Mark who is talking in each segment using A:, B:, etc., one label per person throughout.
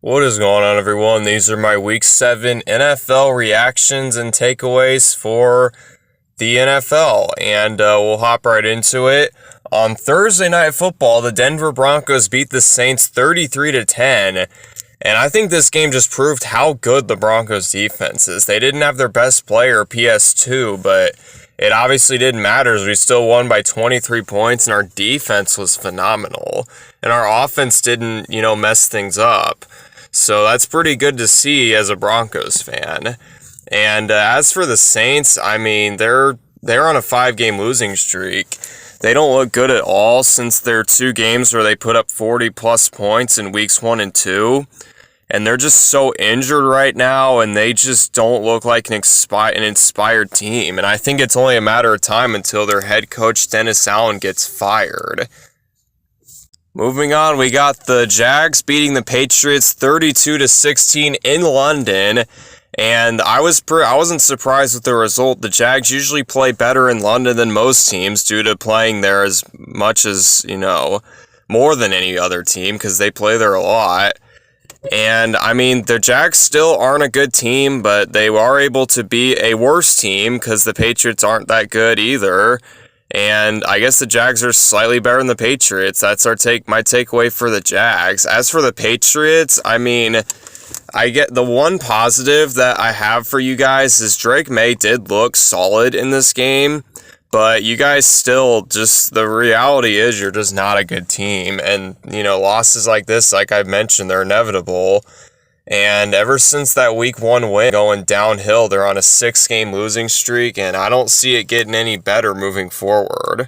A: What is going on, everyone? These are my Week 7 NFL reactions and takeaways for the NFL, and we'll hop right into it. On Thursday Night Football, the Denver Broncos beat the Saints 33-10, and I think this game just proved how good the Broncos defense is. They didn't have their best player, PS2, but it obviously didn't matter as we still won by 23 points, and our defense was phenomenal, and our offense didn't, mess things up. So that's pretty good to see as a Broncos fan. And as for the Saints, I mean, they're on a 5-game losing streak. They don't look good at all since their 2 games where they put up 40-plus points in weeks 1 and 2. And they're just so injured right now, and they just don't look like an inspired team. And I think it's only a matter of time until their head coach, Dennis Allen, gets fired. Moving on, we got the Jags beating the Patriots 32-16 in London, and I wasn't surprised with the result. The Jags usually play better in London than most teams due to playing there as much as, more than any other team because they play there a lot. And, I mean, the Jags still aren't a good team, but they are able to be a worse team because the Patriots aren't that good either. And I guess the Jags are slightly better than the Patriots. That's my takeaway for the Jags. As for the Patriots, I mean, I get the one positive that I have for you guys is Drake May did look solid in this game, but you guys still the reality is you're just not a good team. And, losses like this, like I mentioned, they're inevitable. And ever since that week 1 win going downhill, they're on a 6-game losing streak, and I don't see it getting any better moving forward.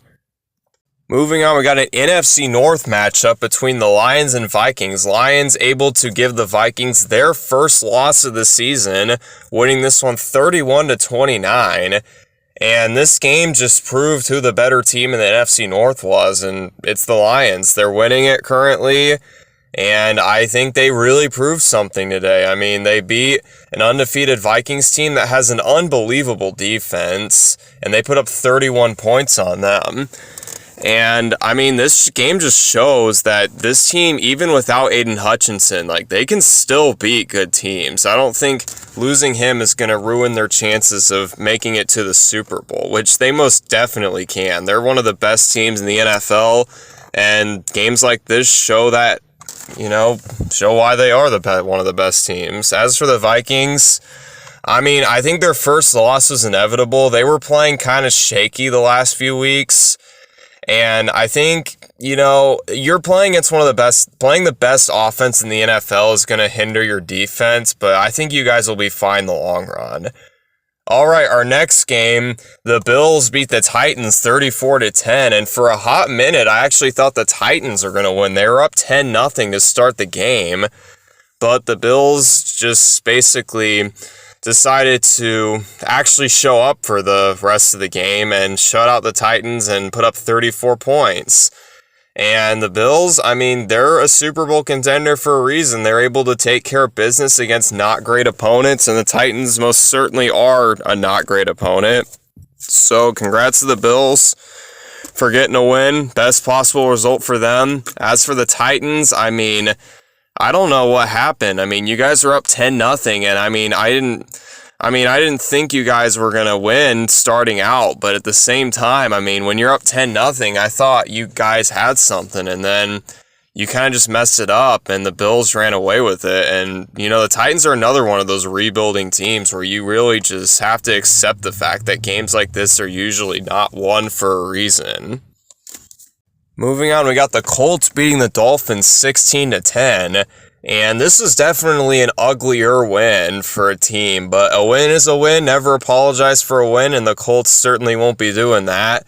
A: Moving on, we got an NFC North matchup between the Lions and Vikings. Lions able to give the Vikings their first loss of the season, winning this one 31-29. And this game just proved who the better team in the NFC North was, and it's the Lions. They're winning it currently. And I think they really proved something today. I mean, they beat an undefeated Vikings team that has an unbelievable defense, and they put up 31 points on them. And, I mean, this game just shows that this team, even without Aiden Hutchinson, they can still beat good teams. I don't think losing him is going to ruin their chances of making it to the Super Bowl, which they most definitely can. They're one of the best teams in the NFL, and games like this show that, show why they are one of the best teams. As for the Vikings, I mean, I think their first loss was inevitable. They were playing kind of shaky the last few weeks, and I think, you're playing against one of the best. Playing the best offense in the NFL is going to hinder your defense, but I think you guys will be fine in the long run. All right, our next game, the Bills beat the Titans 34-10, and for a hot minute, I actually thought the Titans were going to win. They were up 10-0 to start the game, but the Bills just basically decided to actually show up for the rest of the game and shut out the Titans and put up 34 points. And the Bills, I mean, they're a Super Bowl contender for a reason. They're able to take care of business against not great opponents, and the Titans most certainly are a not great opponent. So congrats to the Bills for getting a win. Best possible result for them. As for the Titans, I mean, I don't know what happened. I mean, you guys are up 10-0, and I didn't think you guys were going to win starting out, but at the same time, I mean, when you're up 10-0, I thought you guys had something, and then you kind of just messed it up, and the Bills ran away with it. And, the Titans are another one of those rebuilding teams where you really just have to accept the fact that games like this are usually not won for a reason. Moving on, we got the Colts beating the Dolphins 16-10. And this is definitely an uglier win for a team, but a win is a win. Never apologize for a win, and the Colts certainly won't be doing that.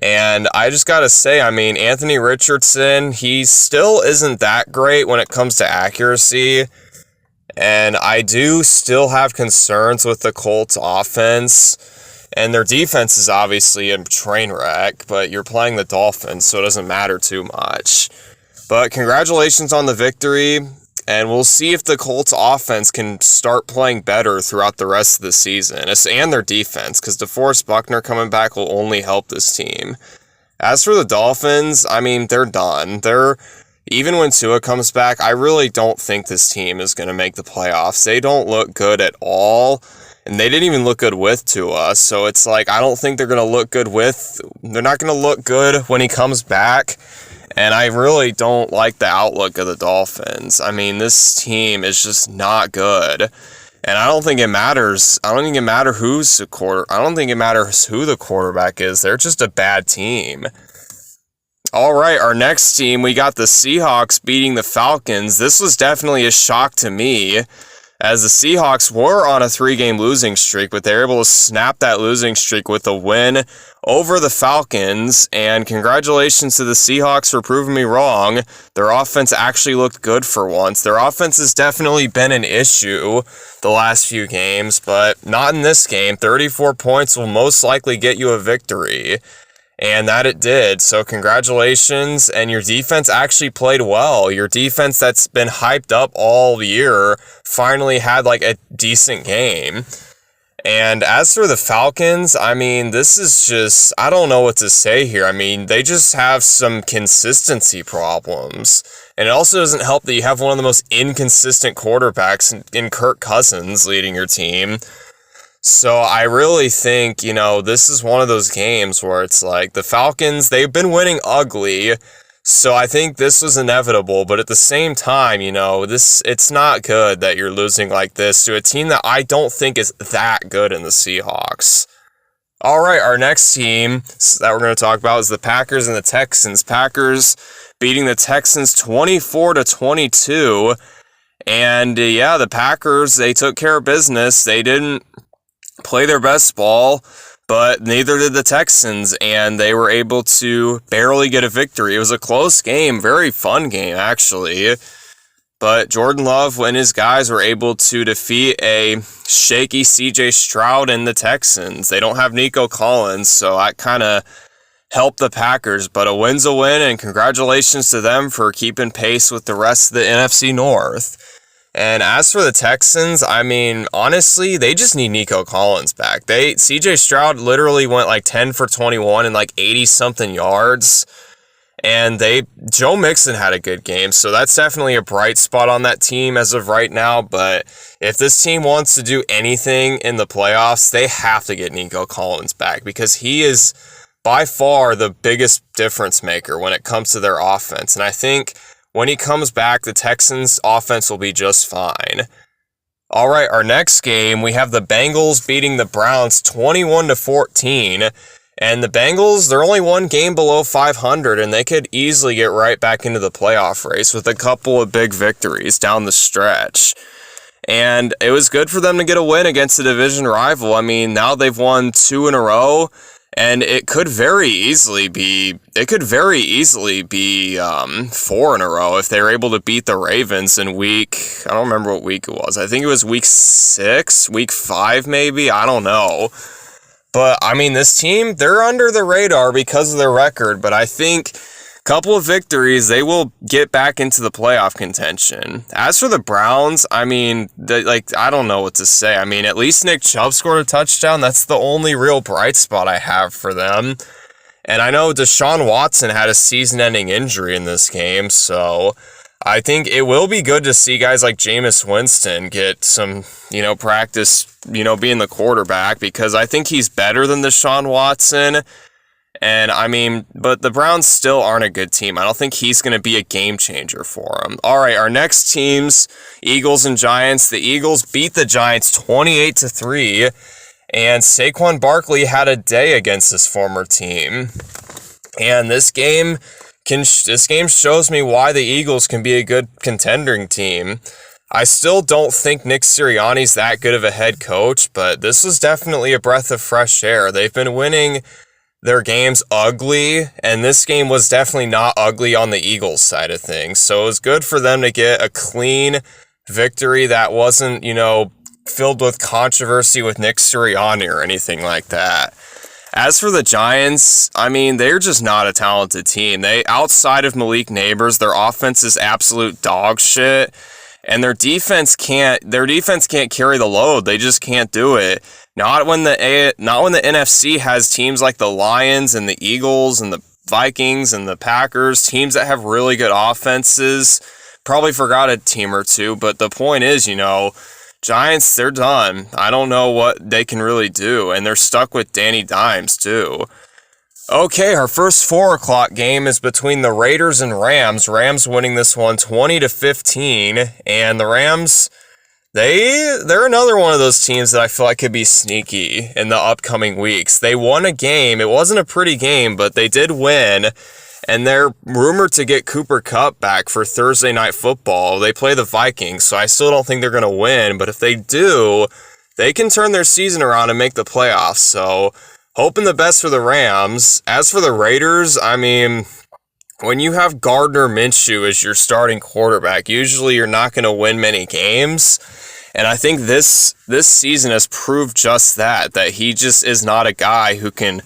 A: And I just got to say, I mean, Anthony Richardson, he still isn't that great when it comes to accuracy. And I do still have concerns with the Colts offense. And their defense is obviously a train wreck, but you're playing the Dolphins, so it doesn't matter too much. But congratulations on the victory. And we'll see if the Colts offense can start playing better throughout the rest of the season, and their defense, because DeForest Buckner coming back will only help this team. As for the Dolphins, I mean, they're done. They're even when Tua comes back, I really don't think this team is going to make the playoffs. They don't look good at all, and they didn't even look good with Tua, so it's like, I don't think they're going to look good they're not going to look good when he comes back, and I really don't like the outlook of the Dolphins. I mean, this team is just not good, and I don't think it matters. I don't think it matters who the quarterback is. They're just a bad team. All right, our next team, we got the Seahawks beating the Falcons. This was definitely a shock to me, as the Seahawks were on a 3-game losing streak, but they were able to snap that losing streak with a win over the Falcons. And congratulations to the Seahawks for proving me wrong. Their offense actually looked good for once. Their offense has definitely been an issue the last few games, but not in this game. 34 points will most likely get you a victory. And that it did. So congratulations. And your defense actually played well. Your defense that's been hyped up all year finally had like a decent game. And as for the Falcons, I mean, this is just, I don't know what to say here. I mean, they just have some consistency problems. And it also doesn't help that you have one of the most inconsistent quarterbacks in Kirk Cousins leading your team. So I really think, this is one of those games where it's like the Falcons, they've been winning ugly. So I think this was inevitable. But at the same time, it's not good that you're losing like this to a team that I don't think is that good in the Seahawks. All right, our next team that we're going to talk about is the Packers and the Texans. Packers beating the Texans 24-22. And the Packers, they took care of business. They didn't play their best ball, but neither did the Texans, and they were able to barely get a victory. It was a close game, very fun game, actually, but Jordan Love and his guys were able to defeat a shaky CJ Stroud and the Texans. They don't have Nico Collins, so that kind of helped the Packers, but a win's a win, and congratulations to them for keeping pace with the rest of the NFC North. And as for the Texans, I mean, honestly, they just need Nico Collins back. CJ Stroud literally went like 10 for 21 and like 80-something yards. And Joe Mixon had a good game, so that's definitely a bright spot on that team as of right now. But if this team wants to do anything in the playoffs, they have to get Nico Collins back, because he is by far the biggest difference maker when it comes to their offense. And I think when he comes back, the Texans' offense will be just fine. All right, our next game, we have the Bengals beating the Browns 21-14. And the Bengals, they're only one game below 500, and they could easily get right back into the playoff race with a couple of big victories down the stretch. And it was good for them to get a win against a division rival. I mean, now they've won 2 in a row. And it could very easily be 4 in a row if they were able to beat the Ravens in I don't remember what week it was. I think it was week 6, week 5 maybe, I don't know. But I mean, this team, they're under the radar because of their record, but I think a couple of victories, they will get back into the playoff contention. As for the Browns, I mean, I don't know what to say. I mean, at least Nick Chubb scored a touchdown. That's the only real bright spot I have for them. And I know Deshaun Watson had a season-ending injury in this game, so I think it will be good to see guys like Jameis Winston get some, practice, being the quarterback, because I think he's better than Deshaun Watson. And I mean, but the Browns still aren't a good team. I don't think he's going to be a game changer for them. All right, our next teams, Eagles and Giants. The Eagles beat the Giants 28-3, and Saquon Barkley had a day against his former team. And this game shows me why the Eagles can be a good contending team. I still don't think Nick Sirianni's that good of a head coach, but this was definitely a breath of fresh air. They've been winning their games ugly, and this game was definitely not ugly on the Eagles side of things. So it was good for them to get a clean victory that wasn't, filled with controversy with Nick Sirianni or anything like that. As for the Giants, I mean, they're just not a talented team. Outside of Malik Neighbors, their offense is absolute dog shit, and their defense can't carry the load. They just can't do it. Not when the NFC has teams like the Lions and the Eagles and the Vikings and the Packers, teams that have really good offenses. Probably forgot a team or two, but the point is, Giants, they're done. I don't know what they can really do, and they're stuck with Danny Dimes, too. Okay, our first 4 o'clock game is between the Raiders and Rams. Rams winning this one 20-15, and the Rams, they're another one of those teams that I feel like could be sneaky in the upcoming weeks. They won a game. It wasn't a pretty game, but they did win, and they're rumored to get Cooper Kupp back for Thursday Night Football. They play the Vikings, so I still don't think they're going to win, but if they do, they can turn their season around and make the playoffs, so hoping the best for the Rams. As for the Raiders, when you have Gardner Minshew as your starting quarterback, usually you're not going to win many games. And I think this season has proved just that he just is not a guy who can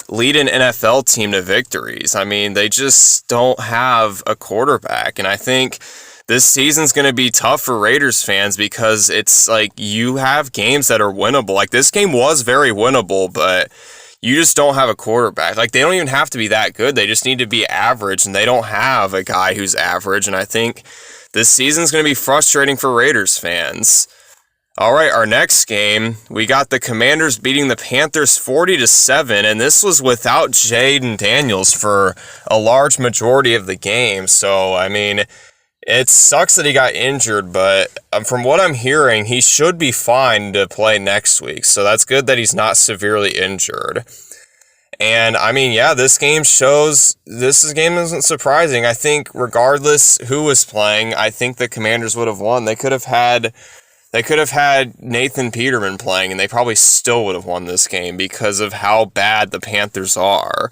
A: lead an NFL team to victories. They just don't have a quarterback. And I think this season's going to be tough for Raiders fans because it's like you have games that are winnable. Like this game was very winnable, but you just don't have a quarterback. Like, they don't even have to be that good. They just need to be average, and they don't have a guy who's average, and I think this season's going to be frustrating for Raiders fans. All right, our next game, we got the Commanders beating the Panthers 40-7, and this was without Jaden Daniels for a large majority of the game. So, it sucks that he got injured, but from what I'm hearing, he should be fine to play next week. So that's good that he's not severely injured. And this game shows this game isn't surprising. I think regardless who was playing, I think the Commanders would have won. They could have had Nathan Peterman playing, and they probably still would have won this game because of how bad the Panthers are.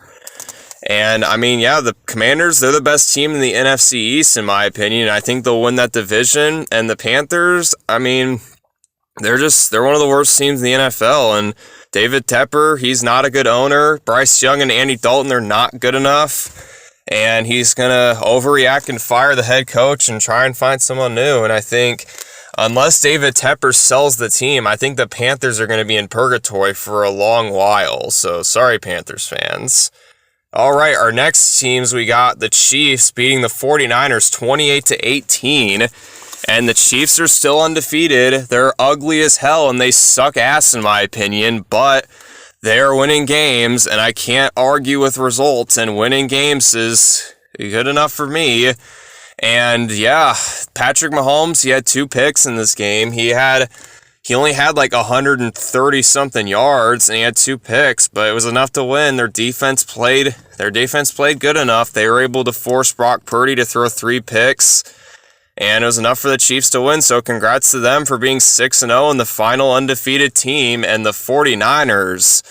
A: And, the Commanders, they're the best team in the NFC East, in my opinion. I think they'll win that division. And the Panthers, they're one of the worst teams in the NFL. And David Tepper, he's not a good owner. Bryce Young and Andy Dalton, they're not good enough. And he's going to overreact and fire the head coach and try and find someone new. And I think unless David Tepper sells the team, I think the Panthers are going to be in purgatory for a long while. So, sorry, Panthers fans. All right, our next teams, we got the Chiefs beating the 49ers 28-18, and the Chiefs are still undefeated. They're ugly as hell, and they suck ass, in my opinion, but they're winning games, and I can't argue with results, and winning games is good enough for me. And, Patrick Mahomes, he had 2 picks in this game. He only had like 130-something yards, and he had 2 picks, but it was enough to win. Their defense played good enough. They were able to force Brock Purdy to throw 3 picks, and it was enough for the Chiefs to win. So congrats to them for being 6-0 and the final undefeated team. And the 49ers,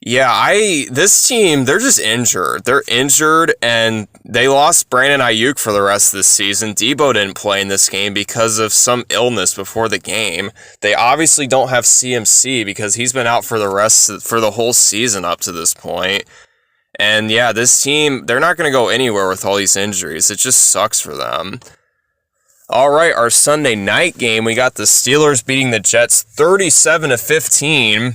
A: this team, they're just injured. They're injured, and they lost Brandon Ayuk for the rest of the season. Debo didn't play in this game because of some illness before the game. They obviously don't have CMC because he's been out for the whole season up to this point. And this team, they're not going to go anywhere with all these injuries. It just sucks for them. All right, our Sunday night game, we got the Steelers beating the Jets 37-15.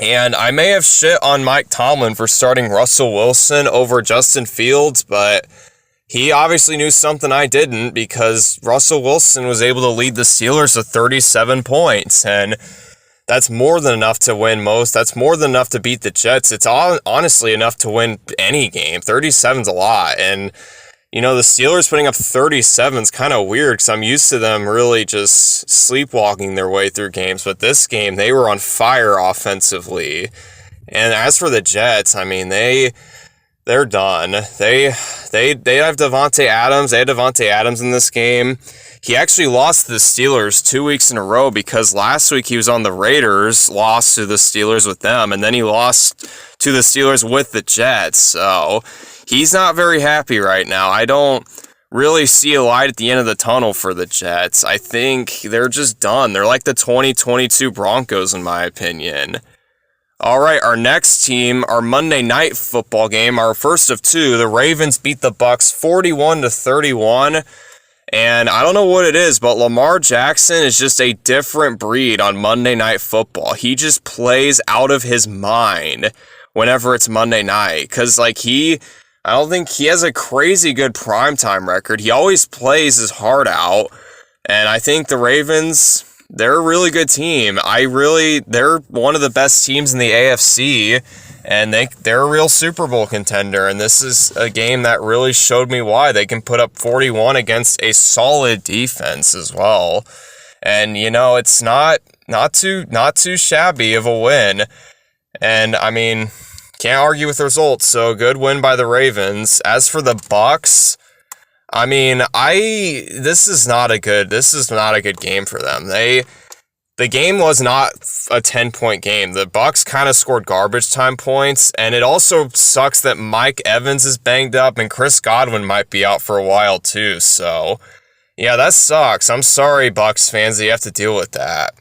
A: And I may have shit on Mike Tomlin for starting Russell Wilson over Justin Fields, but he obviously knew something I didn't because Russell Wilson was able to lead the Steelers to 37 points, and that's more than enough to win most. That's more than enough to beat the Jets. It's honestly enough to win any game. 37's a lot, and the Steelers putting up 37 is kind of weird because I'm used to them really just sleepwalking their way through games. But this game, they were on fire offensively. And as for the Jets, they're done. They have Davante Adams. They had Davante Adams in this game. He actually lost to the Steelers 2 weeks in a row because last week he was on the Raiders, lost to the Steelers with them, and then he lost to the Steelers with the Jets. So he's not very happy right now. I don't really see a light at the end of the tunnel for the Jets. I think they're just done. They're like the 2022 Broncos, in my opinion. All right, our next team, our Monday Night Football game, our first of 2, the Ravens beat the Bucks 41-31. And I don't know what it is, but Lamar Jackson is just a different breed on Monday Night Football. He just plays out of his mind whenever it's Monday night. Because, like, I don't think he has a crazy good primetime record. He always plays his heart out. And I think the Ravens, they're a really good team. They're one of the best teams in the AFC. And they're a real Super Bowl contender. And this is a game that really showed me why. They can put up 41 against a solid defense as well. And, you know, it's not too shabby of a win. And, I mean, can't argue with the results. So, good win by the Ravens. As for the Bucs, I mean, this is not a good game for them. The game was not a 10-point game. The Bucs kind of scored garbage time points, and it also sucks that Mike Evans is banged up and Chris Godwin might be out for a while too. So, yeah, that sucks. I'm sorry, Bucs fans, that you have to deal with that.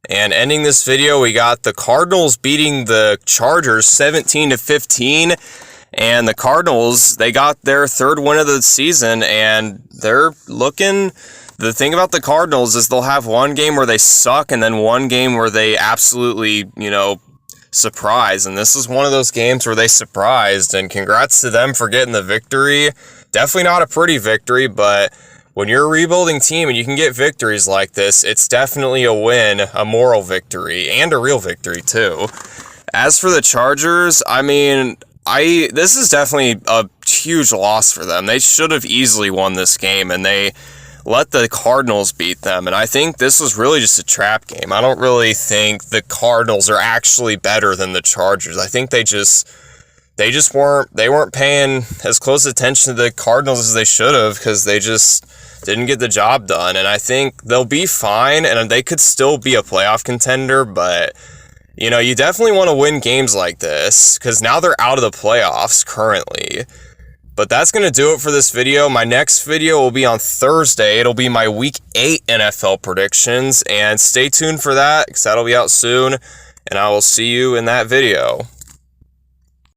A: And ending this video, we got the Cardinals beating the Chargers 17-15. And the Cardinals, they got their third win of the season, and they're looking... The thing about the Cardinals is they'll have one game where they suck and then one game where they absolutely, surprise. And this is one of those games where they surprised, and congrats to them for getting the victory. Definitely not a pretty victory, but when you're a rebuilding team and you can get victories like this, it's definitely a win, a moral victory, and a real victory too. As for the Chargers, I mean... this is definitely a huge loss for them. They should have easily won this game, and they let the Cardinals beat them. And I think this was really just a trap game. I don't really think the Cardinals are actually better than the Chargers. I think they weren't paying as close attention to the Cardinals as they should have, because they just didn't get the job done. And I think they'll be fine, and they could still be a playoff contender, but you definitely want to win games like this, because now they're out of the playoffs currently. But that's going to do it for this video. My next video will be on Thursday. It'll be my Week 8 NFL predictions, and stay tuned for that, because that'll be out soon, and I will see you in that video.